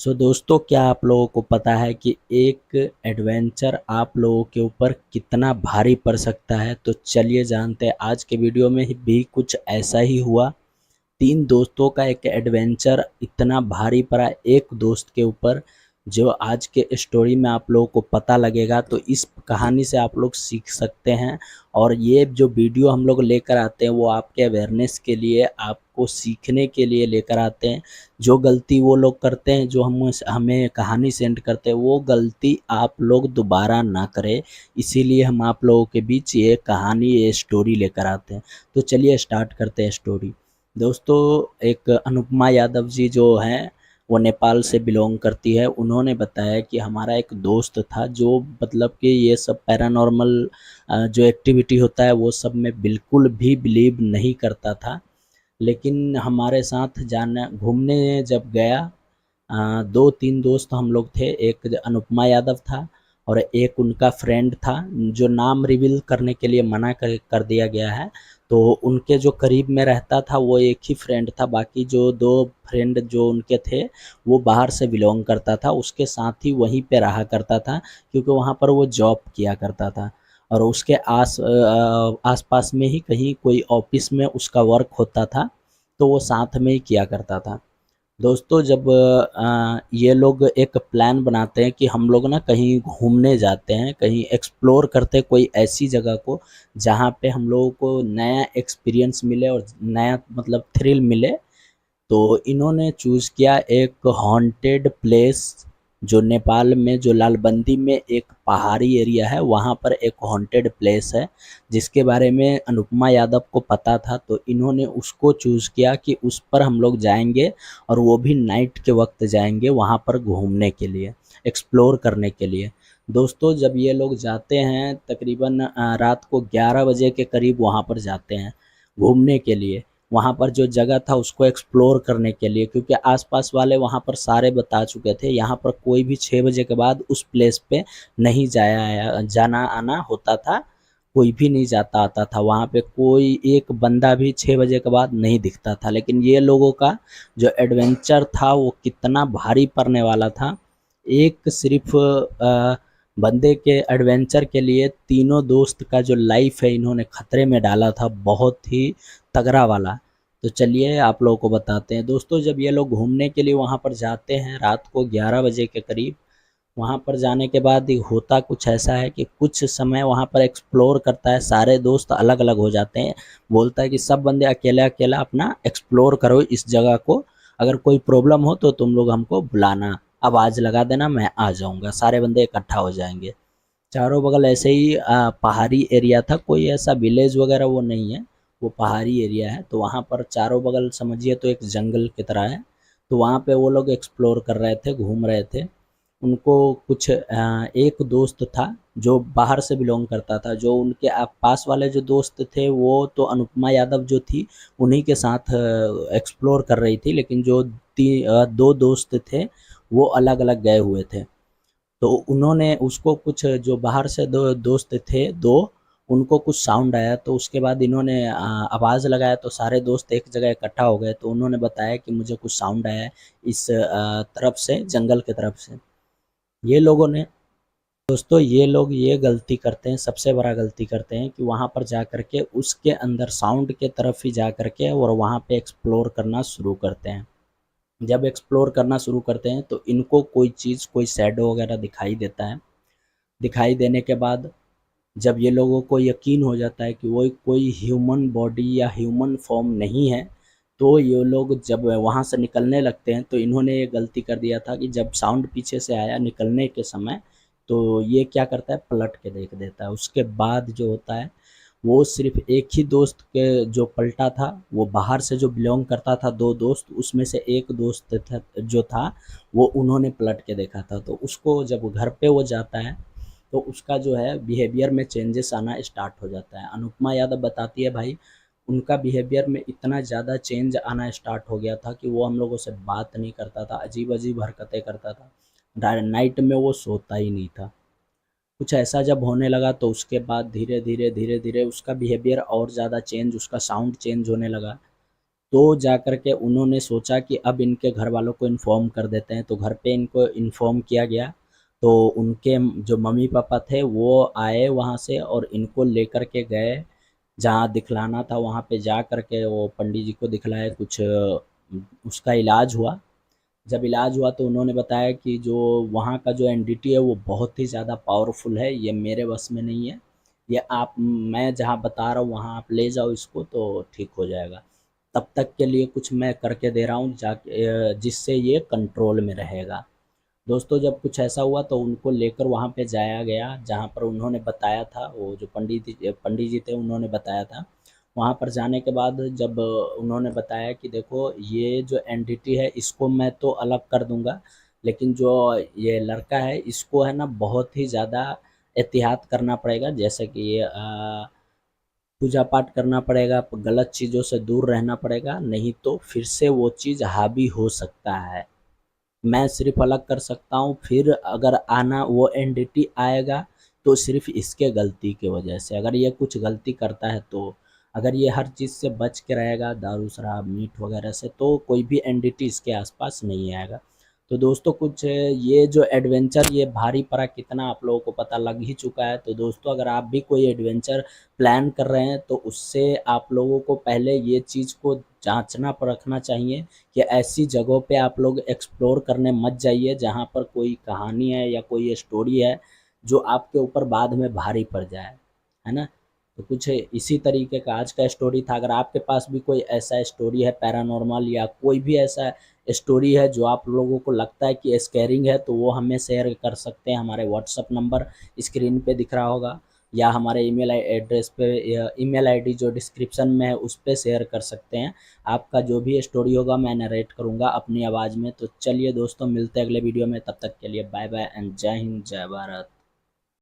दोस्तों, क्या आप लोगों को पता है कि एक एडवेंचर आप लोगों के ऊपर कितना भारी पड़ सकता है। तो चलिए जानते हैं। आज के वीडियो में भी कुछ ऐसा ही हुआ। तीन दोस्तों का एक एडवेंचर इतना भारी पड़ा एक दोस्त के ऊपर, जो आज के स्टोरी में आप लोगों को पता लगेगा। तो इस कहानी से आप लोग सीख सकते हैं। और ये जो वीडियो हम लोग लेकर आते हैं वो आपके अवेयरनेस के लिए, आपको सीखने के लिए लेकर आते हैं। जो गलती वो लोग करते हैं, जो हम हमें कहानी सेंड करते हैं, वो गलती आप लोग दोबारा ना करें। इसीलिए हम आप लोगों के बीच ये कहानी, ये स्टोरी लेकर आते हैं। तो चलिए स्टार्ट करते हैं स्टोरी। दोस्तों, एक अनुपमा यादव जी जो हैं, वो नेपाल से बिलोंग करती है। उन्होंने बताया कि हमारा एक दोस्त था जो मतलब कि ये सब पैरानॉर्मल जो एक्टिविटी होता है वो सब में बिल्कुल भी बिलीव नहीं करता था। लेकिन हमारे साथ जाना घूमने जब गया, दो तीन दोस्त हम लोग थे। एक अनुपमा यादव था और एक उनका फ्रेंड था, जो नाम रिवील करने के लिए मना कर दिया गया है। तो उनके जो करीब में रहता था वो एक ही फ्रेंड था। बाकी जो दो फ्रेंड जो उनके थे वो बाहर से बिलोंग करता था, उसके साथ ही वहीं पे रहा करता था, क्योंकि वहाँ पर वो जॉब किया करता था। और उसके आसपास में ही कहीं कोई ऑफिस में उसका वर्क होता था, तो वो साथ में ही किया करता था। दोस्तों, जब ये लोग एक प्लान बनाते हैं कि हम लोग ना कहीं घूमने जाते हैं, कहीं एक्सप्लोर करते हैं कोई ऐसी जगह को जहाँ पे हम लोगों को नया एक्सपीरियंस मिले और नया मतलब थ्रिल मिले। तो इन्होंने चूज़ किया एक हॉन्टेड प्लेस, जो नेपाल में, जो लालबंदी में एक पहाड़ी एरिया है, वहाँ पर एक हॉन्टेड प्लेस है जिसके बारे में अनुपमा यादव को पता था। तो इन्होंने उसको चूज़ किया कि उस पर हम लोग जाएंगे, और वो भी नाइट के वक्त जाएंगे वहाँ पर घूमने के लिए, एक्सप्लोर करने के लिए। दोस्तों, जब ये लोग जाते हैं तकरीबन रात को 11 बजे के करीब वहाँ पर जाते हैं घूमने के लिए। वहाँ पर जो जगह था उसको एक्सप्लोर करने के लिए, क्योंकि आसपास वाले वहाँ पर सारे बता चुके थे यहाँ पर कोई भी 6 बजे के बाद उस प्लेस पे नहीं जाना आना होता था। कोई भी नहीं जाता आता था वहाँ पे, कोई एक बंदा भी 6 बजे के बाद नहीं दिखता था। लेकिन ये लोगों का जो एडवेंचर था वो कितना भारी पड़ने वाला था। एक सिर्फ बंदे के एडवेंचर के लिए तीनों दोस्त का जो लाइफ है इन्होंने खतरे में डाला था, बहुत ही तगड़ा वाला। तो चलिए आप लोगों को बताते हैं। दोस्तों, जब ये लोग घूमने के लिए वहाँ पर जाते हैं रात को 11 बजे के करीब, वहाँ पर जाने के बाद होता कुछ ऐसा है कि कुछ समय वहाँ पर एक्सप्लोर करता है, सारे दोस्त अलग अलग हो जाते हैं। बोलता है कि सब बंदे अकेला अकेला अपना एक्सप्लोर करो इस जगह को, अगर कोई प्रॉब्लम हो तो तुम लोग हमको बुलाना, आवाज़ लगा देना, मैं आ जाऊँगा। सारे बंदे इकट्ठा हो जाएंगे। चारों बगल ऐसे ही पहाड़ी एरिया था, कोई ऐसा विलेज वगैरह वो नहीं है, वो पहाड़ी एरिया है। तो वहाँ पर चारों बगल समझिए तो एक जंगल की तरह है। तो वहाँ पे वो लोग एक्सप्लोर कर रहे थे, घूम रहे थे। उनको कुछ एक दोस्त था जो बाहर से बिलोंग करता था। जो उनके पास वाले जो दोस्त थे वो तो अनुपमा यादव जो थी उन्हीं के साथ एक्सप्लोर कर रही थी। लेकिन जो दो दोस्त थे वो अलग अलग गए हुए थे। तो उन्होंने उसको कुछ, जो बाहर से दो दोस्त थे दो, उनको कुछ साउंड आया। तो उसके बाद इन्होंने आवाज़ लगाया, तो सारे दोस्त एक जगह इकट्ठा हो गए। तो उन्होंने बताया कि मुझे कुछ साउंड आया है इस तरफ से, जंगल की तरफ से। ये लोगों ने, दोस्तों ये लोग ये गलती करते हैं, सबसे बड़ा गलती करते हैं कि वहाँ पर जा कर के उसके अंदर साउंड के तरफ ही जा कर के और वहाँ पे एक्सप्लोर करना शुरू करते हैं। जब एक्सप्लोर करना शुरू करते हैं तो इनको कोई चीज़, कोई शैडो वगैरह दिखाई देता है। दिखाई देने के बाद जब ये लोगों को यकीन हो जाता है कि वो कोई ह्यूमन बॉडी या ह्यूमन फॉर्म नहीं है, तो ये लोग जब वहाँ से निकलने लगते हैं। तो इन्होंने ये गलती कर दिया था कि जब साउंड पीछे से आया निकलने के समय, तो ये क्या करता है, पलट के देख देता है। उसके बाद जो होता है, वो सिर्फ एक ही दोस्त के जो पलटा था, वो बाहर से जो बिलोंग करता था, दो दोस्त, उसमें से एक दोस्त था जो था, वो उन्होंने पलट के देखा था। तो उसको जब घर पे वो जाता है तो उसका जो है बिहेवियर में चेंजेस आना स्टार्ट हो जाता है। अनुपमा यादव बताती है भाई, उनका बिहेवियर में इतना ज़्यादा चेंज आना स्टार्ट हो गया था कि वो हम लोगों से बात नहीं करता था, अजीब अजीब हरकतें करता था, नाइट में वो सोता ही नहीं था। कुछ ऐसा जब होने लगा तो उसके बाद धीरे धीरे धीरे धीरे उसका बिहेवियर और ज़्यादा चेंज, उसका साउंड चेंज होने लगा। तो जा कर के उन्होंने सोचा कि अब इनके घर वालों को इन्फॉर्म कर देते हैं। तो घर पे इनको इन्फॉर्म किया गया। तो उनके जो मम्मी पापा थे वो आए वहाँ से और इनको लेकर के गए जहाँ दिखलाना था। वहाँ पे जा कर के वो पंडित जी को दिखलाए, कुछ उसका इलाज हुआ। जब इलाज हुआ तो उन्होंने बताया कि जो वहाँ का जो एनडीटी है वो बहुत ही ज़्यादा पावरफुल है, ये मेरे बस में नहीं है। ये आप, मैं जहाँ बता रहा हूँ वहाँ आप ले जाओ इसको तो ठीक हो जाएगा। तब तक के लिए कुछ मैं करके दे रहा हूँ जाके, जिससे ये कंट्रोल में रहेगा। दोस्तों जब कुछ ऐसा हुआ तो उनको लेकर वहाँ पे जाया गया जहाँ पर उन्होंने बताया था, वो जो पंडित जी थे उन्होंने बताया था। वहाँ पर जाने के बाद जब उन्होंने बताया कि देखो ये जो एनडीटी है इसको मैं तो अलग कर दूंगा, लेकिन जो ये लड़का है इसको है ना बहुत ही ज़्यादा एहतियात करना पड़ेगा। जैसे कि ये पूजा पाठ करना पड़ेगा, गलत चीज़ों से दूर रहना पड़ेगा, नहीं तो फिर से वो चीज़ हावी हो सकता है। मैं सिर्फ अलग कर सकता हूँ, फिर अगर आना वो एनडीटी आएगा तो सिर्फ इसके गलती की वजह से, अगर ये कुछ गलती करता है तो। अगर ये हर चीज़ से बच के रहेगा, दारू शराब मीट वगैरह से, तो कोई भी एनडीटी इसके आसपास नहीं आएगा। तो दोस्तों कुछ ये जो एडवेंचर ये भारी पड़ा कितना आप लोगों को पता लग ही चुका है। तो दोस्तों अगर आप भी कोई एडवेंचर प्लान कर रहे हैं तो उससे आप लोगों को पहले ये चीज़ को जांचना परखना चाहिए कि ऐसी जगहों पे आप लोग एक्सप्लोर करने मत जाइए जहाँ पर कोई कहानी है या कोई स्टोरी है जो आपके ऊपर बाद में भारी पड़ जाए, है ना। तो कुछ इसी तरीके का आज का स्टोरी था। अगर आपके पास भी कोई ऐसा स्टोरी है पैरानॉर्मल या कोई भी ऐसा स्टोरी है जो आप लोगों को लगता है कि स्कैरिंग है, तो वो हमें शेयर कर सकते हैं। हमारे व्हाट्सअप नंबर स्क्रीन पे दिख रहा होगा या हमारे ईमेल एड्रेस पे, ईमेल आईडी जो डिस्क्रिप्शन में है उस पर शेयर कर सकते हैं। आपका जो भी स्टोरी होगा मैं नरेट करूँगा अपनी आवाज़ में। तो चलिए दोस्तों मिलते हैं अगले वीडियो में, तब तक के लिए बाय बाय एंड जय हिंद जय भारत।